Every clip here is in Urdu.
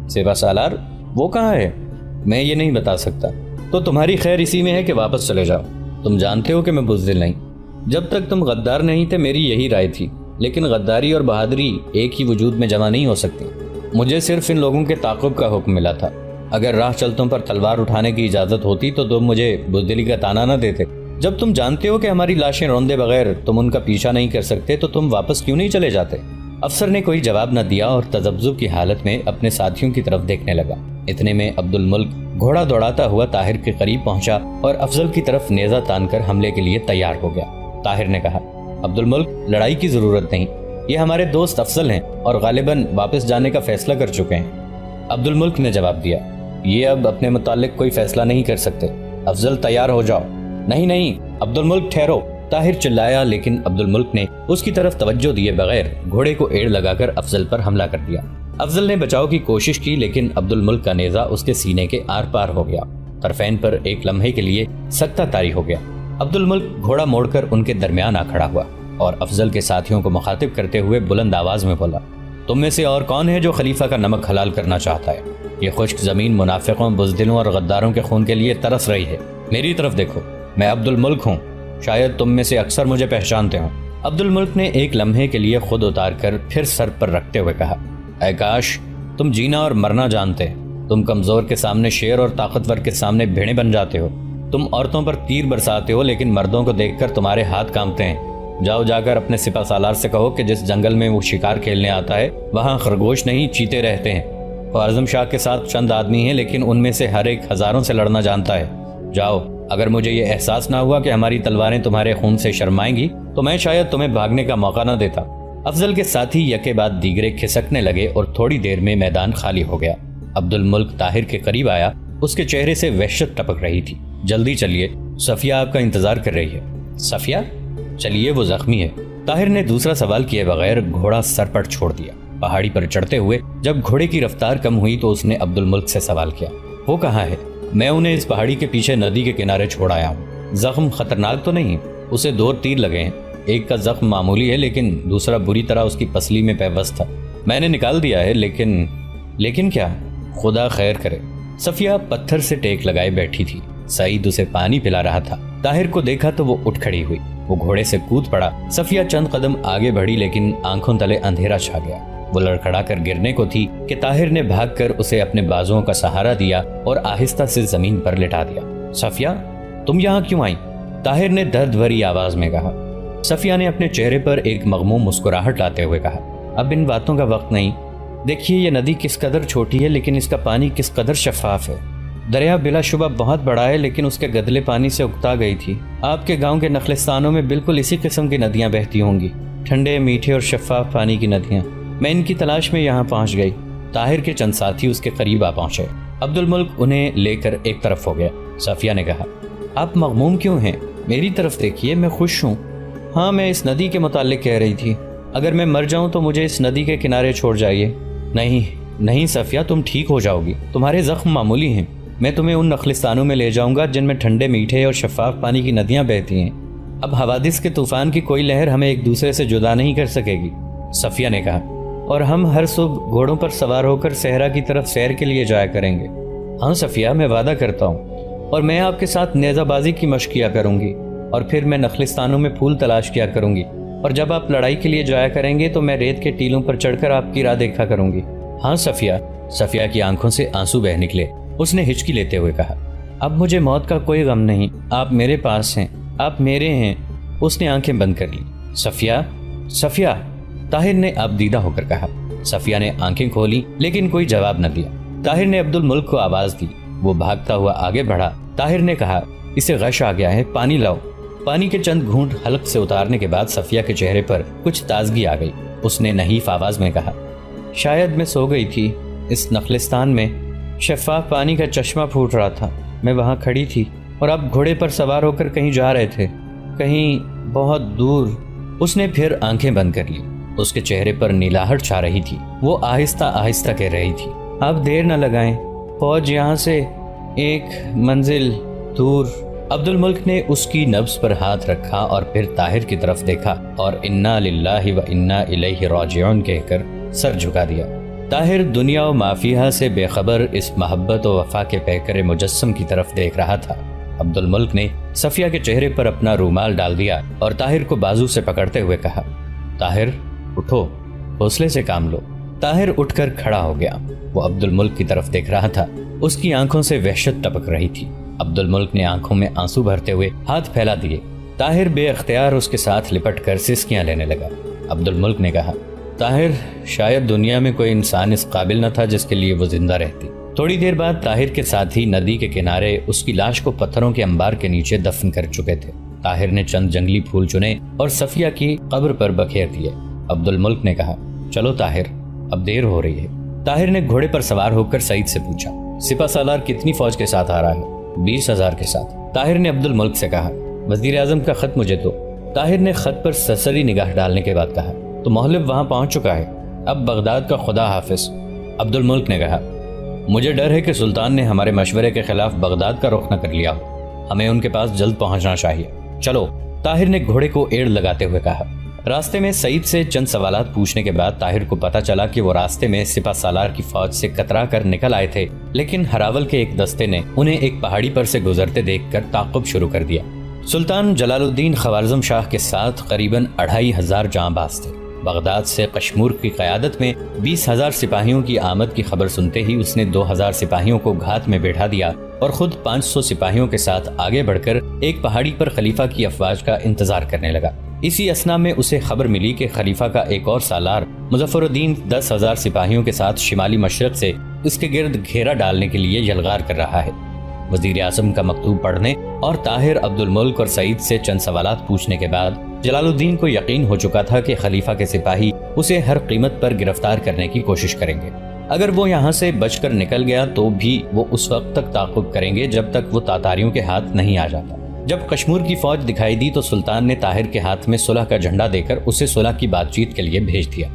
سپہ سالار وہ کہاں ہے؟ میں یہ نہیں بتا سکتا۔ تو تمہاری خیر اسی میں ہے کہ واپس چلے جاؤ۔ تم جانتے ہو کہ میں بزدل نہیں۔ جب تک تم غدار نہیں تھے میری یہی رائے تھی، لیکن غداری اور بہادری ایک ہی وجود میں جمع نہیں ہو سکتی۔ مجھے صرف ان لوگوں کے تعاقب کا حکم ملا تھا۔ اگر راہ چلتوں پر تلوار اٹھانے کی اجازت ہوتی تو تم مجھے بزدلی کا تانا نہ دیتے۔ جب تم جانتے ہو کہ ہماری لاشیں روندے بغیر تم ان کا پیچھا نہیں کر سکتے تو تم واپس کیوں نہیں چلے جاتے؟ افسر نے کوئی جواب نہ دیا اور تذبذب کی حالت میں اپنے ساتھیوں کی طرف دیکھنے لگا۔ اتنے میں عبد الملک گھوڑا دوڑاتا ہوا طاہر کے قریب پہنچا اور افضل کی طرف نیزہ تان کر حملے کے لیے تیار ہو گیا۔ طاہر نے کہا، عبد الملک لڑائی کی ضرورت نہیں، یہ ہمارے دوست افضل ہیں اور غالباً واپس جانے کا فیصلہ کر چکے ہیں۔ عبد الملک نے جواب دیا، یہ اب اپنے متعلق کوئی فیصلہ نہیں کر سکتے۔ افضل تیار ہو جاؤ۔ نہیں عبد الملک ٹھہرو، طاہر چلایا، لیکن عبد الملک نے اس کی طرف توجہ دیے بغیر گھوڑے کو ایڑ لگا کر افضل پر حملہ کر دیا۔ افضل نے بچاؤ کی کوشش کی لیکن عبد الملک کا نیزہ اس کے سینے کے آر پار ہو گیا۔ طرفین پر ایک لمحے کے لیے سکتہ طاری ہو گیا۔ عبد الملک گھوڑا موڑ کر ان کے درمیان آ کھڑا ہوا اور افضل کے ساتھیوں کو مخاطب کرتے ہوئے بلند آواز میں بولا، تم میں سے اور کون ہے جو خلیفہ کا نمک حلال کرنا چاہتا ہے؟ یہ خشک زمین منافقوں، بزدلوں اور غداروں کے خون کے لیے ترس رہی ہے۔ میری طرف دیکھو، میں عبد الملک ہوں، شاید تم میں سے اکثر مجھے پہچانتے ہوں۔ عبد الملک نے ایک لمحے کے لیے خود اتار کر پھر سر پر رکھتے ہوئے کہا، اے کاش تم جینا اور مرنا جانتے۔ تم کمزور کے سامنے شیر اور طاقتور کے سامنے بھیڑیں بن جاتے ہو۔ تم عورتوں پر تیر برساتے ہو لیکن مردوں کو دیکھ کر تمہارے ہاتھ کانپتے ہیں۔ جاؤ جا کر اپنے سپہ سالار سے کہو کہ جس جنگل میں وہ شکار کھیلنے آتا ہے وہاں خرگوش نہیں چیتے رہتے ہیں۔ خوارزم شاہ کے ساتھ چند آدمی ہیں لیکن ان میں سے ہر ایک ہزاروں سے لڑنا جانتا ہے۔ جاؤ، اگر مجھے یہ احساس نہ ہوا کہ ہماری تلواریں تمہارے خون سے شرمائیں گی تو میں شاید تمہیں بھاگنے کا موقع نہ دیتا۔ افضل کے ساتھی یکے بعد دیگرے کھسکنے لگے اور تھوڑی دیر میں میدان خالی ہو گیا۔ عبد الملک طاہر کے قریب آیا، اس کے چہرے سے وحشت ٹپک رہی تھی۔ جلدی چلیے، صفیہ آپ کا انتظار کر رہی ہے۔ صفیہ؟ چلیے، وہ زخمی ہے۔ طاہر نے دوسرا سوال کیے بغیر گھوڑا سر پر چھوڑ دیا۔ پہاڑی پر چڑھتے ہوئے جب گھوڑے کی رفتار کم ہوئی تو اس نے عبد الملک سے سوال کیا، وہ کہاں ہے؟ میں انہیں اس پہاڑی کے پیچھے ندی کے کنارے چھوڑ آیا ہوں۔ زخم خطرناک تو نہیں؟ اسے 2 تیر لگے ہیں، ایک کا زخم معمولی ہے لیکن دوسرا بری طرح اس کی پسلی میں پیوست تھا۔ میں نے نکال دیا ہے لیکن کیا؟ خدا خیر کرے۔ صفیہ پتھر سے ٹیک لگائے بیٹھی تھی۔ سعید اسے پانی پلا رہا تھا۔ طاہر کو دیکھا تو وہ اٹھ کھڑی ہوئی۔ وہ گھوڑے سے کود پڑا۔ صفیہ چند قدم آگے بڑھی لیکن آنکھوں تلے اندھیرا چھا گیا۔ وہ لڑکھڑا کر گرنے کو تھی کہ طاہر نے بھاگ کر اسے اپنے بازوؤں کا سہارا دیا اور آہستہ سے زمین پر لٹا دیا۔ صفیہ، تم یہاں کیوں آئیں؟ طاہر نے درد بھری آواز میں کہا۔ صفیہ نے اپنے چہرے پر ایک مغموم مسکراہٹ لاتے ہوئے کہا، اب ان باتوں کا وقت نہیں۔ دیکھیے یہ ندی کس قدر چھوٹی ہے لیکن اس کا پانی کس قدر شفاف ہے۔ دریا بلا شبہ بہت بڑا ہے لیکن اس کے گدلے پانی سے اکتا گئی تھی۔ آپ کے گاؤں کے نخلستانوں میں بالکل اسی قسم کی ندیاں بہتی ہوں گی، ٹھنڈے، میٹھے اور شفاف پانی کی ندیاں۔ میں ان کی تلاش میں یہاں پہنچ گئی۔ طاہر کے چند ساتھی اس کے قریب آ پہنچے۔ عبد الملک انہیں لے کر ایک طرف ہو گیا۔ صفیہ نے کہا، آپ مغموم کیوں ہیں؟ میری طرف دیکھیے، میں خوش ہوں۔ ہاں، میں اس ندی کے متعلق کہہ رہی تھی۔ اگر میں مر جاؤں تو مجھے اس ندی کے کنارے چھوڑ جائیے۔ نہیں صفیہ، تم ٹھیک ہو جاؤ گی، تمہارے زخم معمولی ہیں۔ میں تمہیں ان نخلستانوں میں لے جاؤں گا جن میں ٹھنڈے، میٹھے اور شفاف پانی کی ندیاں بہتی ہیں۔ اب حوادث کے طوفان کی کوئی لہر ہمیں ایک دوسرے سے جدا نہیں کر سکے گی، صفیہ نے کہا، اور ہم ہر صبح گھوڑوں پر سوار ہو کر صحرا کی طرف سیر کے لیے جایا کریں گے۔ ہاں صفیہ، میں وعدہ کرتا ہوں، اور میں آپ کے ساتھ نیزہ بازی کی مشق کیا کروں گی، اور پھر میں نخلستانوں میں پھول تلاش کیا کروں گی، اور جب آپ لڑائی کے لیے جایا کریں گے تو میں ریت کے ٹیلوں پر چڑھ کر آپ کی راہ دیکھا کروں گی۔ ہاں صفیہ کی آنکھوں سے آنسو بہہ نکلے۔ اس نے ہچکی لیتے ہوئے کہا، اب مجھے موت کا کوئی غم نہیں، آپ میرے پاس ہیں، آپ میرے ہیں۔ اس نے آنکھیں بند کر لی۔ صفیہ، طاہر نے اب دیدہ ہو کر کہا۔ صفیہ نے آنکھیں کھولی لیکن کوئی جواب نہ دیا۔ طاہر نے عبد الملک کو آواز دی۔ وہ بھاگتا ہوا آگے بڑھا۔ طاہر نے کہا، اسے غش آ گیا ہے، پانی لاؤ۔ پانی کے چند گھونٹ حلق سے اتارنے کے بعد صفیہ کے چہرے پر کچھ تازگی آ گئی۔ اس نے نحیف آواز میں کہا، شاید میں سو گئی تھی۔ اس نخلستان میں شفاف پانی کا چشمہ پھوٹ رہا تھا، میں وہاں کھڑی تھی اور آپ گھوڑے پر سوار ہو کر کہیں جا رہے تھے، کہیں بہت دور۔ اس نے پھر آنکھیں بند کر لی۔ اس کے چہرے پر نیلاہٹ چھا رہی تھی۔ وہ آہستہ آہستہ کہہ رہی تھی، آپ دیر نہ لگائیں، فوج یہاں سے 1 منزل دور۔ عبد الملک نے اس کی نبض پر ہاتھ رکھا اور پھر طاہر کی طرف دیکھا اور انا للہ و انا الیہ راجعون کہہ کر سر جھکا دیا۔ طاہر دنیا و مافیہ سے بے خبر اس محبت و وفا کے پیکر مجسم کی طرف دیکھ رہا تھا۔ عبد الملک نے صفیہ کے چہرے پر اپنا رومال ڈال دیا اور طاہر کو بازو سے پکڑتے ہوئے کہا، طاہر اٹھو، حوصلے سے کام لو۔ طاہر اٹھ کر کھڑا ہو گیا۔ وہ عبد الملک کی طرف دیکھ رہا تھا۔ اس کی آنکھوں سے وحشت ٹپک رہی تھی۔ عبد الملک نے آنکھوں میں آنسو بھرتے ہوئے ہاتھ پھیلا دیے۔ طاہر بے اختیار اس کے ساتھ لپٹ کر سسکیاں لینے لگا۔ عبد الملک نے کہا، طاہر شاید دنیا میں کوئی انسان اس قابل نہ تھا جس کے لیے وہ زندہ رہتی۔ تھوڑی دیر بعد طاہر کے ساتھی ندی کے کنارے اس کی لاش کو پتھروں کے انبار کے نیچے دفن کر چکے تھے۔ طاہر نے چند جنگلی پھول چنے اور صفیہ کی قبر پر بکھیر دیے۔ عبد الملک نے کہا، چلو طاہر، اب دیر ہو رہی ہے۔ طاہر نے گھوڑے پر سوار ہو کر سعید سے پوچھا، سپہ سالار کتنی فوج کے ساتھ آ رہا ہے؟ 20,000 کے ساتھ۔ طاہر نے عبد الملک سے کہا، وزیر اعظم کا خط مجھے دو۔ طاہر نے خط پر سرسری نگاہ ڈالنے کے بعد کہا، تو مہلب وہاں پہنچ چکا ہے، اب بغداد کا خدا حافظ۔ عبد الملک نے کہا، مجھے ڈر ہے کہ سلطان نے ہمارے مشورے کے خلاف بغداد کا رخ نہ کر لیا ہو، ہمیں ان کے پاس جلد پہنچنا چاہیے، چلو۔ طاہر نے گھوڑے کو ایڑ لگاتے ہوئے کہا۔ راستے میں سعید سے چند سوالات پوچھنے کے بعد طاہر کو پتا چلا کہ وہ راستے میں سپہ سالار کی فوج سے کترا کر نکل آئے تھے، لیکن ہراول کے ایک دستے نے انہیں ایک پہاڑی پر سے گزرتے دیکھ کر تعقب شروع کر دیا۔ سلطان جلال الدین خوارزم شاہ کے ساتھ قریباً 2500 جاں باز تھے۔ بغداد سے قشمور کی قیادت میں 20,000 سپاہیوں کی آمد کی خبر سنتے ہی اس نے 2,000 سپاہیوں کو گھات میں بیٹھا دیا اور خود 500 سپاہیوں کے ساتھ آگے بڑھ کر ایک پہاڑی پر خلیفہ کی افواج کا انتظار کرنے لگا۔ اسی اثنا میں اسے خبر ملی کہ خلیفہ کا ایک اور سالار مظفر الدین 10,000 سپاہیوں کے ساتھ شمالی مشرق سے اس کے گرد گھیرا ڈالنے کے لیے یلغار کر رہا ہے۔ وزیر اعظم کا مکتوب پڑھنے اور طاہر، عبد الملک اور سعید سے چند سوالات پوچھنے کے بعد جلال الدین کو یقین ہو چکا تھا کہ خلیفہ کے سپاہی اسے ہر قیمت پر گرفتار کرنے کی کوشش کریں گے۔ اگر وہ یہاں سے بچ کر نکل گیا تو بھی وہ اس وقت تک تعاقب کریں گے جب تک وہ تاتاریوں کے ہاتھ نہیں آ جاتا۔ جب کشمور کی فوج دکھائی دی تو سلطان نے طاہر کے ہاتھ میں صلح کا جھنڈا دے کر اسے صلح کی بات چیت کے لیے بھیج دیا۔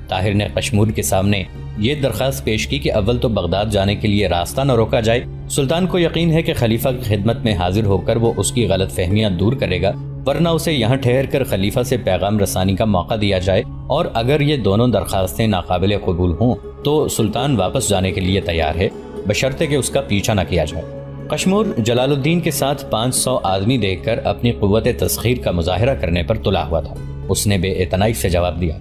طاہر نے کشمور کے سامنے یہ درخواست پیش کی کہ اول تو بغداد جانے کے لیے راستہ نہ روکا جائے۔ سلطان کو یقین ہے کہ خلیفہ کی خدمت میں حاضر ہو کر وہ اس کی غلط فہمیاں دور کرے گا، ورنہ اسے یہاں ٹھہر کر خلیفہ سے پیغام رسانی کا موقع دیا جائے، اور اگر یہ دونوں درخواستیں ناقابل قبول ہوں تو سلطان واپس جانے کے لیے تیار ہے، بشرطے کہ اس کا پیچھا نہ کیا جائے۔ کشمور جلال الدین کے ساتھ 500 آدمی دیکھ کر اپنی قوت تسخیر کا مظاہرہ کرنے پر تلا ہوا تھا۔ اس نے بے اعتنائی سے جواب دیا،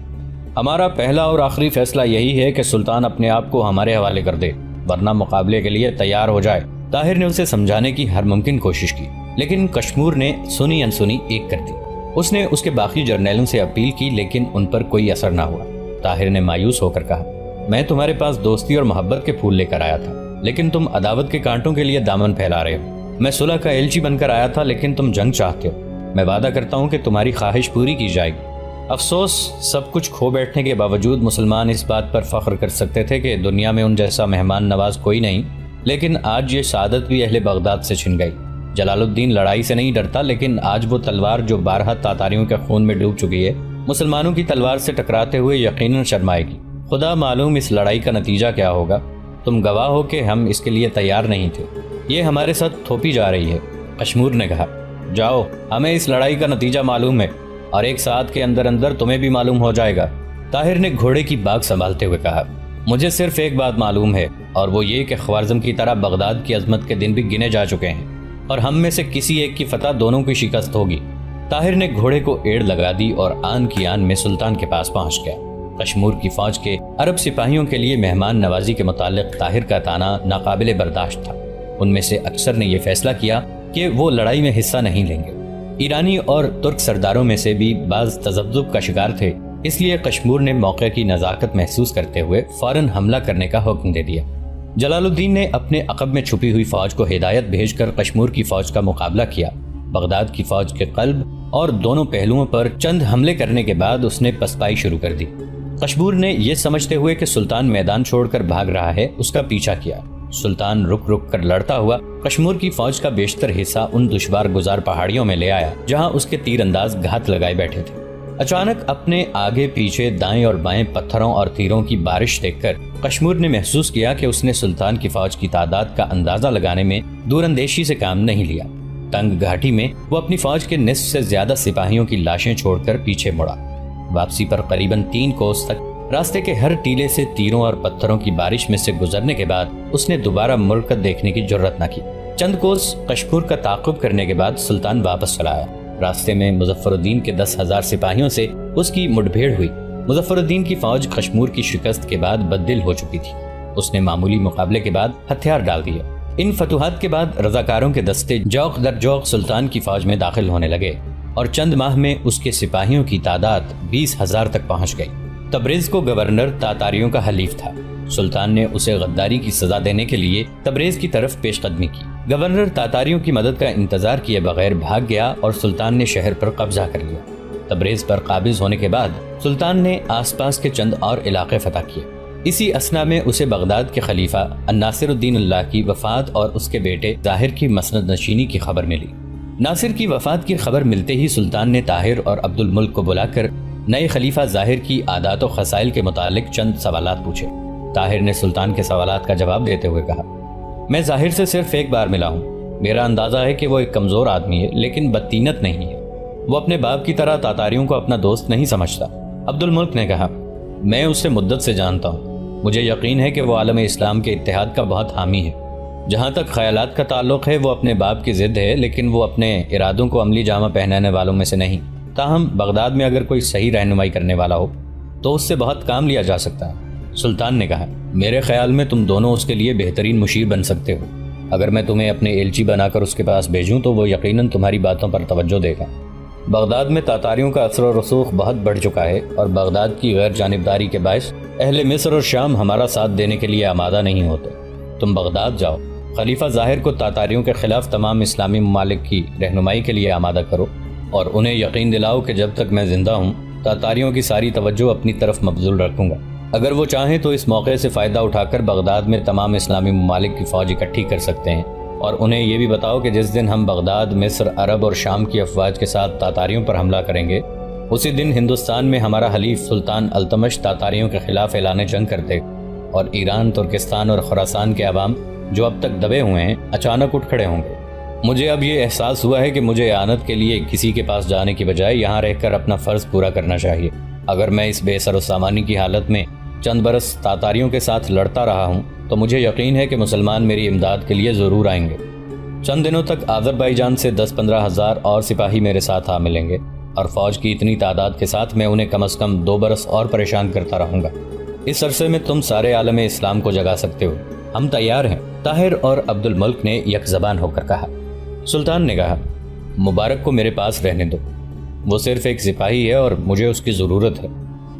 ہمارا پہلا اور آخری فیصلہ یہی ہے کہ سلطان اپنے آپ کو ہمارے حوالے کر دے، ورنہ مقابلے کے لیے تیار ہو جائے۔ طاہر نے اسے سمجھانے کی ہر ممکن کوشش کی، لیکن کشمور نے سنی انسنی ایک کر دی۔ اس نے اس کے باقی جرنیلوں سے اپیل کی، لیکن ان پر کوئی اثر نہ ہوا۔ طاہر نے مایوس ہو کر کہا، میں تمہارے پاس دوستی اور محبت کے پھول لے کر آیا تھا، لیکن تم عداوت کے کانٹوں کے لیے دامن پھیلا رہے ہو۔ میں صلح کا ایلچی بن کر آیا تھا، لیکن تم جنگ چاہتے ہو۔ میں وعدہ کرتا ہوں کہ تمہاری خواہش پوری کی جائے گی۔ افسوس، سب کچھ کھو بیٹھنے کے باوجود مسلمان اس بات پر فخر کر سکتے تھے کہ دنیا میں ان جیسا مہمان نواز کوئی نہیں، لیکن آج یہ سعادت بھی اہل بغداد سے چھن گئی۔ جلال الدین لڑائی سے نہیں ڈرتا، لیکن آج وہ تلوار جو بارہا تاتاریوں کے خون میں ڈوب چکی ہے، مسلمانوں کی تلوار سے ٹکراتے ہوئے یقیناً شرمائے گی۔ خدا معلوم اس لڑائی کا نتیجہ کیا ہوگا۔ تم گواہ ہو کہ ہم اس کے لیے تیار نہیں تھے، یہ ہمارے ساتھ تھوپی جا رہی ہے۔ کشمور نے کہا، جاؤ، ہمیں اس لڑائی کا نتیجہ معلوم ہے، اور ایک ساتھ کے اندر اندر تمہیں بھی معلوم ہو جائے گا۔ طاہر نے گھوڑے کی باگ سنبھالتے ہوئے کہا، مجھے صرف ایک بات معلوم ہے، اور وہ یہ کہ خوارزم کی طرح بغداد کی عظمت کے دن بھی گنے جا چکے ہیں، اور ہم میں سے کسی ایک کی فتح دونوں کی شکست ہوگی۔ طاہر نے گھوڑے کو ایڑ لگا دی اور آن کی آن میں سلطان کے پاس پہنچ گیا۔ کشمور کی فوج کے عرب سپاہیوں کے لیے مہمان نوازی کے متعلق طاہر کا طعنہ ناقابل برداشت تھا۔ ان میں سے اکثر نے یہ فیصلہ کیا کہ وہ لڑائی میں حصہ نہیں لیں گے۔ ایرانی اور ترک سرداروں میں سے بھی بعض تذبذب کا شکار تھے، اس لیے کشمور نے موقع کی نزاکت محسوس کرتے ہوئے فوراً حملہ کرنے کا حکم دے دیا۔ جلال الدین نے اپنے عقب میں چھپی ہوئی فوج کو ہدایت بھیج کر کشمور کی فوج کا مقابلہ کیا۔ بغداد کی فوج کے قلب اور دونوں پہلوؤں پر چند حملے کرنے کے بعد اس نے پسپائی شروع کر دی۔ کشمور نے یہ سمجھتے ہوئے کہ سلطان میدان چھوڑ کر بھاگ رہا ہے، اس کا پیچھا کیا۔ سلطان رک رک کر لڑتا ہوا کشمور کی فوج کا بیشتر حصہ ان دشوار گزار پہاڑیوں میں لے آیا جہاں اس کے تیر انداز گھات لگائے بیٹھے تھے۔ اچانک اپنے آگے پیچھے دائیں اور بائیں پتھروں اور تیروں کی بارش دیکھ کر کشمور نے محسوس کیا کہ اس نے سلطان کی فوج کی تعداد کا اندازہ لگانے میں دور اندیشی سے کام نہیں لیا۔ تنگ گھاٹی میں وہ اپنی فوج کے نصف سے زیادہ سپاہیوں کی لاشیں چھوڑ کر پیچھے مڑا۔ واپسی پر قریباً 3 کوس تک راستے کے ہر ٹیلے سے تیروں اور پتھروں کی بارش میں سے گزرنے کے بعد اس نے دوبارہ مڑ کر دیکھنے کی جرت نہ کی۔ چند کوس قشپور کا تعاقب کرنے کے بعد سلطان واپس چلا آیا۔ راستے میں مظفر الدین کے 10,000 سپاہیوں سے اس کی مٹبھیڑ ہوئی۔ مظفر الدین کی فوج قشمور کی شکست کے بعد بددل ہو چکی تھی۔ اس نے معمولی مقابلے کے بعد ہتھیار ڈال دیے۔ ان فتوحات کے بعد رضاکاروں کے دستے جوق در جوق سلطان کی فوج میں داخل ہونے لگے اور چند ماہ میں اس کے سپاہیوں کی تعداد 20,000 تک پہنچ گئی۔ تبریز کو گورنر تاتاریوں کا حلیف تھا۔ سلطان نے اسے غداری کی سزا دینے کے لیے تبریز کی طرف پیش قدمی کی۔ گورنر تاتاریوں کی مدد کا انتظار کیے بغیر بھاگ گیا اور سلطان نے شہر پر قبضہ کر لیا۔ تبریز پر قابض ہونے کے بعد سلطان نے آس پاس کے چند اور علاقے فتح کیے۔ اسی اثنا میں اسے بغداد کے خلیفہ الناصر الدین اللہ کی وفات اور اس کے بیٹے ظاہر کی مسند نشینی کی خبر ملی۔ ناصر کی وفات کی خبر ملتے ہی سلطان نے طاہر اور عبد الملک کو بلا کر نئے خلیفہ ظاہر کی عادات و خصائل کے متعلق چند سوالات پوچھے۔ طاہر نے سلطان کے سوالات کا جواب دیتے ہوئے کہا، میں ظاہر سے صرف ایک بار ملا ہوں۔ میرا اندازہ ہے کہ وہ ایک کمزور آدمی ہے لیکن بدطینت نہیں ہے۔ وہ اپنے باپ کی طرح تاتاریوں کو اپنا دوست نہیں سمجھتا۔ عبد الملک نے کہا، میں اسے مدت سے جانتا ہوں۔ مجھے یقین ہے کہ وہ عالم اسلام کے اتحاد کا بہت حامی ہے۔ جہاں تک خیالات کا تعلق ہے وہ اپنے باپ کی ضد ہے، لیکن وہ اپنے ارادوں کو عملی جامہ پہنانے والوں میں سے نہیں۔ تاہم بغداد میں اگر کوئی صحیح رہنمائی کرنے والا ہو تو اس سے بہت کام لیا جا سکتا ہے۔ سلطان نے کہا، میرے خیال میں تم دونوں اس کے لیے بہترین مشیر بن سکتے ہو۔ اگر میں تمہیں اپنے ایلچی بنا کر اس کے پاس بھیجوں تو وہ یقیناً تمہاری باتوں پر توجہ دے گا۔ بغداد میں تاتاریوں کا اثر و رسوخ بہت بڑھ چکا ہے اور بغداد کی غیر جانبداری کے باعث اہل مصر اور شام ہمارا ساتھ دینے کے لیے آمادہ نہیں ہوتے۔ تم بغداد جاؤ، خلیفہ ظاہر کو تاتاریوں کے خلاف تمام اسلامی ممالک کی رہنمائی کے لیے آمادہ کرو اور انہیں یقین دلاؤ کہ جب تک میں زندہ ہوں تاتاریوں کی ساری توجہ اپنی طرف مبذول رکھوں گا۔ اگر وہ چاہیں تو اس موقع سے فائدہ اٹھا کر بغداد میں تمام اسلامی ممالک کی فوج اکٹھی کر سکتے ہیں، اور انہیں یہ بھی بتاؤ کہ جس دن ہم بغداد، مصر، عرب اور شام کی افواج کے ساتھ تاتاریوں پر حملہ کریں گے اسی دن ہندوستان میں ہمارا حلیف سلطان التمش تاتاریوں کے خلاف اعلان جنگ کر دے اور ایران، ترکستان اور خراسان کے عوام جو اب تک دبے ہوئے ہیں اچانک اٹھ کھڑے ہوں گے۔ مجھے اب یہ احساس ہوا ہے کہ مجھے اعانت کے لیے کسی کے پاس جانے کی بجائے یہاں رہ کر اپنا فرض پورا کرنا چاہیے۔ اگر میں اس بے سر و سامانی کی حالت میں چند برس تاتاریوں کے ساتھ لڑتا رہا ہوں تو مجھے یقین ہے کہ مسلمان میری امداد کے لیے ضرور آئیں گے۔ چند دنوں تک آذربائیجان سے 10-15 ہزار اور سپاہی میرے ساتھ آ ملیں گے اور فوج کی اتنی تعداد کے ساتھ میں انہیں کم از کم 2 برس اور پریشان کرتا رہوں گا۔ اس عرصے میں تم سارے عالم اسلام کو جگا سکتے ہو۔ ہم تیار ہیں، طاہر اور عبد الملک نے یک زبان ہو کر کہا۔ سلطان نے کہا، مبارک کو میرے پاس رہنے دو، وہ صرف ایک سپاہی ہے اور مجھے اس کی ضرورت ہے۔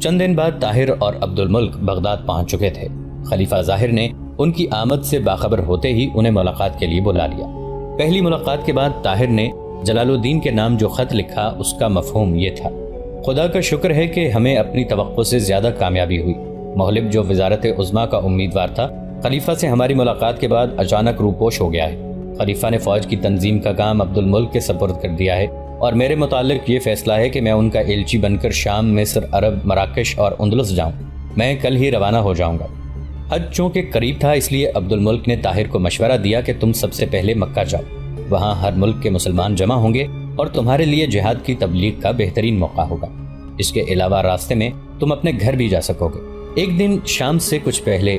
چند دن بعد طاہر اور عبد الملک بغداد پہنچ چکے تھے۔ خلیفہ ظاہر نے ان کی آمد سے باخبر ہوتے ہی انہیں ملاقات کے لیے بلا لیا۔ پہلی ملاقات کے بعد طاہر نے جلال الدین کے نام جو خط لکھا اس کا مفہوم یہ تھا، خدا کا شکر ہے کہ ہمیں اپنی توقع سے زیادہ کامیابی ہوئی۔ مغلب جو وزارت عظمیٰ کا امیدوار تھا خلیفہ سے ہماری ملاقات کے بعد اچانک روپوش ہو گیا ہے۔ خلیفہ نے فوج کی تنظیم کا کام عبد الملک کے سپرد کر دیا ہے اور میرے متعلق یہ فیصلہ ہے کہ میں ان کا ایلچی بن کر شام، مصر، عرب، مراکش اور اندلس جاؤں۔ میں کل ہی روانہ ہو جاؤں گا۔ حج چونکہ قریب تھا اس لیے عبد الملک نے طاہر کو مشورہ دیا کہ تم سب سے پہلے مکہ جاؤ، وہاں ہر ملک کے مسلمان جمع ہوں گے اور تمہارے لیے جہاد کی تبلیغ کا بہترین موقع ہوگا۔ اس کے علاوہ راستے میں تم اپنے گھر بھی جا سکو گے۔ ایک دن شام سے کچھ پہلے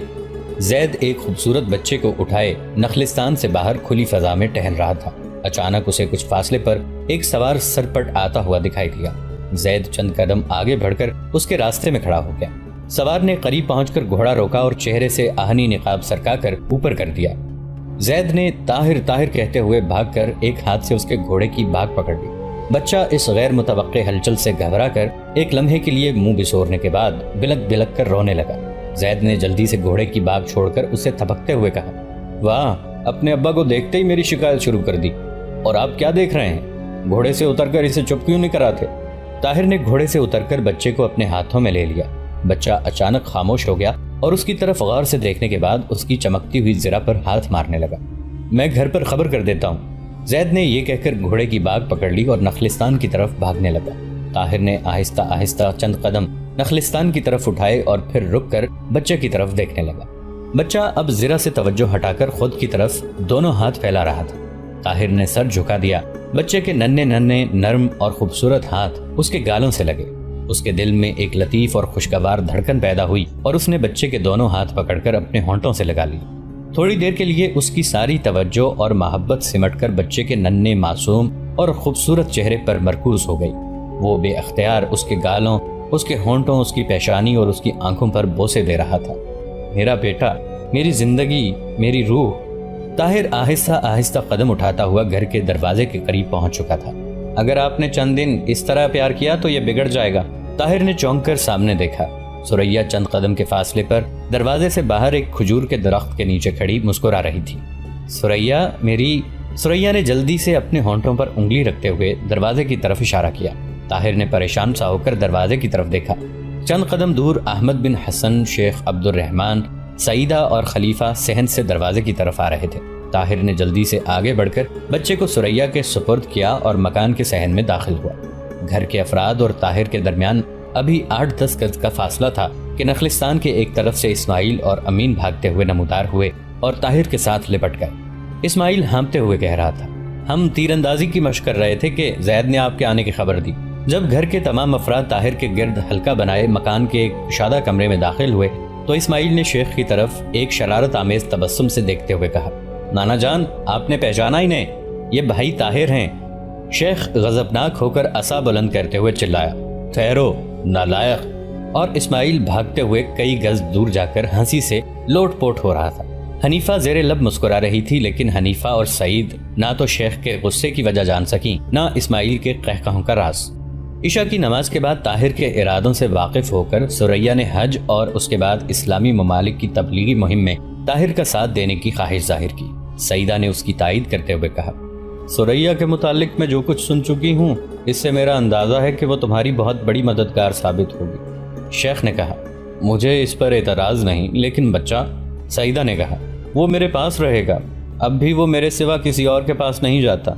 زید ایک خوبصورت بچے کو اٹھائے نخلستان سے باہر کھلی فضا میں ٹہل رہا تھا۔ اچانک اسے کچھ فاصلے پر ایک سوار سرپٹ آتا ہوا دکھائی دیا۔ زید چند قدم آگے بڑھ کر اس کے راستے میں کھڑا ہو گیا۔ سوار نے قریب پہنچ کر گھوڑا روکا اور چہرے سے آہنی نقاب سرکا کر اوپر کر دیا۔ زید نے طاہر طاہر کہتے ہوئے بھاگ کر ایک ہاتھ سے اس کے گھوڑے کی باگ پکڑ لی۔ بچہ اس غیر متوقع ہلچل سے گھبرا کر ایک لمحے کے لیے منہ بسورنے کے بعد بلک بلک کر رونے لگا۔ زید نے جلدی سے گھوڑے کی باگ چھوڑ کر اسے تھپکتے ہوئے کہا، واہ، اپنے ابا کو دیکھتے ہی میری شکایت شروع کر دی، اور آپ کیا دیکھ رہے ہیں؟ گھوڑے سے اتر کر اسے چپ کیوں نہیں کراتے؟ طاہر نے گھوڑے سے اتر کر بچے کو اپنے ہاتھوں میں لے لیا۔ بچہ اچانک خاموش ہو گیا اور اس کی طرف غور سے دیکھنے کے بعد اس کی چمکتی ہوئی زرہ پر ہاتھ مارنے لگا۔ میں گھر پر خبر کر دیتا ہوں۔ زید نے یہ کہہ کر گھوڑے کی باگ پکڑ لی اور نخلستان کی طرف بھاگنے لگا۔ طاہر نے آہستہ آہستہ چند قدم نخلستان کی طرف اٹھائے اور پھر رک کر بچے کی طرف دیکھنے لگا۔ بچہ اب زرہ سے توجہ ہٹا کر خود کی طرف دونوں ہاتھ پھیلا رہا تھا۔ طاہر نے سر جھکا دیا۔ بچے کے ننھے نرم اور خوبصورت ہاتھ اس کے گالوں سے لگے۔ اس کے دل میں ایک لطیف اور خوشگوار دھڑکن پیدا ہوئی اور اس نے بچے کے دونوں ہاتھ پکڑ کر اپنے ہونٹوں سے لگا لی۔ تھوڑی دیر کے لیے اس کی ساری توجہ اور محبت سمٹ کر بچے کے ننھے معصوم اور خوبصورت چہرے پر مرکوز ہو گئی۔ وہ بے اختیار اس کے گالوں، اس کے ہونٹوں، اس کی پیشانی اور اس کی آنکھوں پر بوسے دے رہا تھا۔ میرا بیٹا، میری زندگی، میری روح۔ طاہر آہستہ آہستہ قدم اٹھاتا ہوا گھر کے دروازے کے قریب پہنچ چکا تھا۔ اگر آپ نے چند دن اس طرح پیار کیا تو یہ بگڑ جائے گا۔ طاہر نے چونک کر سامنے دیکھا۔ ثریا چند قدم کے فاصلے پر دروازے سے باہر ایک کھجور کے درخت کے نیچے کھڑی مسکرا رہی تھی۔ ثریا نے جلدی سے اپنے ہونٹوں پر انگلی رکھتے ہوئے دروازے کی طرف اشارہ کیا۔ طاہر نے پریشان سا ہو کر دروازے کی طرف دیکھا۔ چند قدم دور احمد بن حسن، شیخ عبد الرحمن، سعیدہ اور خلیفہ صحن سے دروازے کی طرف آ رہے تھے۔ طاہر نے جلدی سے آگے بڑھ کر بچے کو ثریا کے سپرد کیا اور مکان کے صحن میں داخل ہوا۔ گھر کے افراد اور طاہر کے درمیان ابھی 8-10 گز کا فاصلہ تھا کہ نخلستان کے ایک طرف سے اسماعیل اور امین بھاگتے ہوئے نمودار ہوئے اور طاہر کے ساتھ لپٹ گئے۔ اسماعیل ہانپتے ہوئے کہہ رہا تھا، ہم تیر اندازی کی مشق کر رہے تھے کہ زید نے آپ کے آنے کی خبر دی۔ جب گھر کے تمام افراد طاہر کے گرد حلقہ بنائے مکان کے ایک کشادہ کمرے میں داخل ہوئے تو اسماعیل نے شیخ کی طرف ایک شرارت آمیز تبسم سے دیکھتے ہوئے کہا، نانا جان، آپ نے پہچانا ہی نہیں، یہ بھائی طاہر ہیں۔ شیخ غضبناک ہو کر عصا بلند کرتے ہوئے چلایا، ٹھہرو نالائق، اور اسماعیل بھاگتے ہوئے کئی گز دور جا کر ہنسی سے لوٹ پوٹ ہو رہا تھا۔ حنیفہ زیر لب مسکرا رہی تھی، لیکن حنیفہ اور سعید نہ تو شیخ کے غصے کی وجہ جان سکیں نہ اسماعیل کے قہقہوں کا راز۔ عشاء کی نماز کے بعد طاہر کے ارادوں سے واقف ہو کر ثریا نے حج اور اس کے بعد اسلامی ممالک کی تبلیغی مہم میں طاہر کا ساتھ دینے کی خواہش ظاہر کی۔ سعیدہ نے اس کی تائید کرتے ہوئے کہا، ثریا کے متعلق میں جو کچھ سن چکی ہوں اس سے میرا اندازہ ہے کہ وہ تمہاری بہت بڑی مددگار ثابت ہوگی۔ شیخ نے کہا، مجھے اس پر اعتراض نہیں، لیکن بچہ؟ سعیدہ نے کہا، وہ میرے پاس رہے گا، اب بھی وہ میرے سوا کسی اور کے پاس نہیں جاتا۔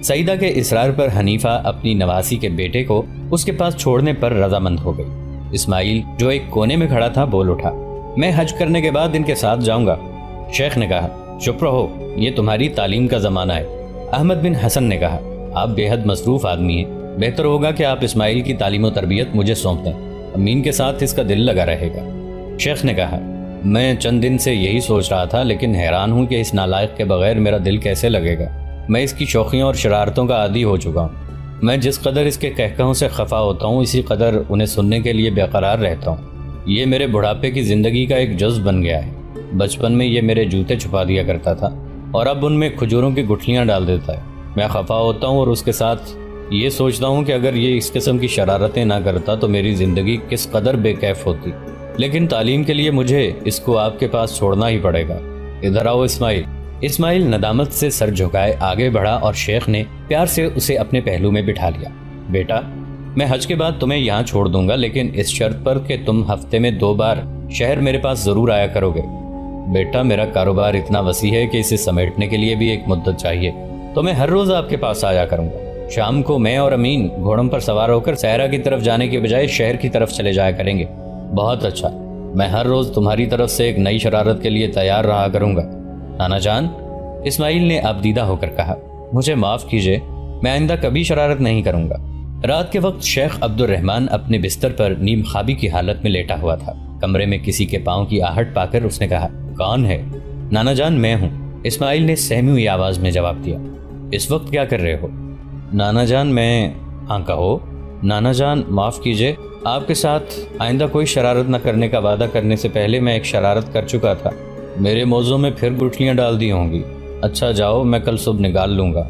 سعیدہ کے اصرار پر حنیفہ اپنی نواسی کے بیٹے کو اس کے پاس چھوڑنے پر رضامند ہو گئی۔ اسماعیل جو ایک کونے میں کھڑا تھا بول اٹھا، میں حج کرنے کے بعد ان کے ساتھ جاؤں گا۔ شیخ نے کہا، چپ رہو، یہ تمہاری تعلیم کا زمانہ ہے۔ احمد بن حسن نے کہا، آپ بے حد مصروف آدمی ہیں، بہتر ہوگا کہ آپ اسماعیل کی تعلیم و تربیت مجھے سونپ دیں، امین کے ساتھ اس کا دل لگا رہے گا۔ شیخ نے کہا، میں چند دن سے یہی سوچ رہا تھا، لیکن حیران ہوں کہ اس نالائق کے بغیر میرا دل کیسے لگے گا۔ میں اس کی شوخیوں اور شرارتوں کا عادی ہو چکا ہوں۔ میں جس قدر اس کے کہکہوں سے خفا ہوتا ہوں، اسی قدر انہیں سننے کے لیے بے قرار رہتا ہوں۔ یہ میرے بڑھاپے کی زندگی کا ایک جزو بن گیا ہے۔ بچپن میں یہ میرے جوتے چھپا دیا کرتا تھا اور اب ان میں کھجوروں کی گٹھلیاں ڈال دیتا ہے۔ میں خفا ہوتا ہوں اور اس کے ساتھ یہ سوچتا ہوں کہ اگر یہ اس قسم کی شرارتیں نہ کرتا تو میری زندگی کس قدر بے کیف ہوتی، لیکن تعلیم کے لیے مجھے اس کو آپ کے پاس چھوڑنا ہی پڑے گا۔ ادھر آؤ اسماعیل۔ اسماعیل ندامت سے سر جھکائے آگے بڑھا اور شیخ نے پیار سے اسے اپنے پہلو میں بٹھا لیا۔ بیٹا، میں حج کے بعد تمہیں یہاں چھوڑ دوں گا، لیکن اس شرط پر کہ تم ہفتے میں 2 بار شہر میرے پاس ضرور آیا کرو گے۔ بیٹا، میرا کاروبار اتنا وسیع ہے کہ اسے سمیٹنے کے لیے بھی ایک مدت چاہیے، تو میں ہر روز آپ کے پاس آیا کروں گا۔ شام کو میں اور امین گھوڑوں پر سوار ہو کر صحرا کی طرف جانے کے بجائے شہر کی طرف چلے جایا کریں گے۔ بہت اچھا، میں ہر روز تمہاری طرف سے ایک نئی شرارت کے لیے تیار رہا کروں گا۔ نانا جان، اسماعیل نے ابدیدہ ہو کر کہا، مجھے معاف کیجیے، میں آئندہ کبھی شرارت نہیں کروں گا۔ رات کے وقت شیخ عبد الرحمن اپنے بستر پر نیم خوابی کی حالت میں لیٹا ہوا تھا۔ کمرے میں کسی کے پاؤں کی آہٹ پا کر اس نے کہا، کون ہے؟ نانا جان، میں ہوں، اسماعیل نے سہمی ہوئی آواز میں جواب دیا۔ اس وقت کیا کر رہے ہو؟ نانا جان، میں… ہاں کہو۔ نانا جان، معاف کیجیے، آپ کے ساتھ آئندہ کوئی شرارت نہ کرنے کا وعدہ کرنے سے پہلے میں ایک شرارت کر چکا تھا۔ میرے موزوں میں پھر گٹھلیاں ڈال دی ہوں گی۔ اچھا جاؤ، میں کل صبح نکال لوں گا۔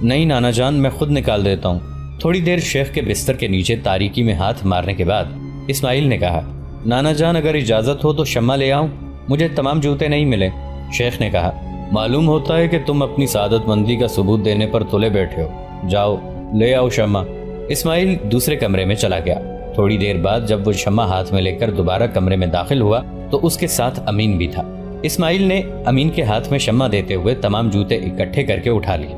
نہیں نانا جان، میں خود نکال دیتا ہوں۔ تھوڑی دیر شیخ کے بستر کے نیچے تاریکی میں ہاتھ مارنے کے بعد اسماعیل نے کہا، نانا جان، اگر اجازت ہو تو شمع لے آؤں، مجھے تمام جوتے نہیں ملے۔ شیخ نے کہا، معلوم ہوتا ہے کہ تم اپنی سعادت مندی کا ثبوت دینے پر تلے بیٹھے ہو، جاؤ لے آؤ شمع۔ اسماعیل دوسرے کمرے میں چلا گیا۔ تھوڑی دیر بعد جب وہ شمع ہاتھ میں لے کر دوبارہ کمرے میں داخل ہوا تو اس کے ساتھ امین بھی تھا۔ اسماعیل نے امین کے ہاتھ میں شمع دیتے ہوئے تمام جوتے اکٹھے کر کے اٹھا لیے۔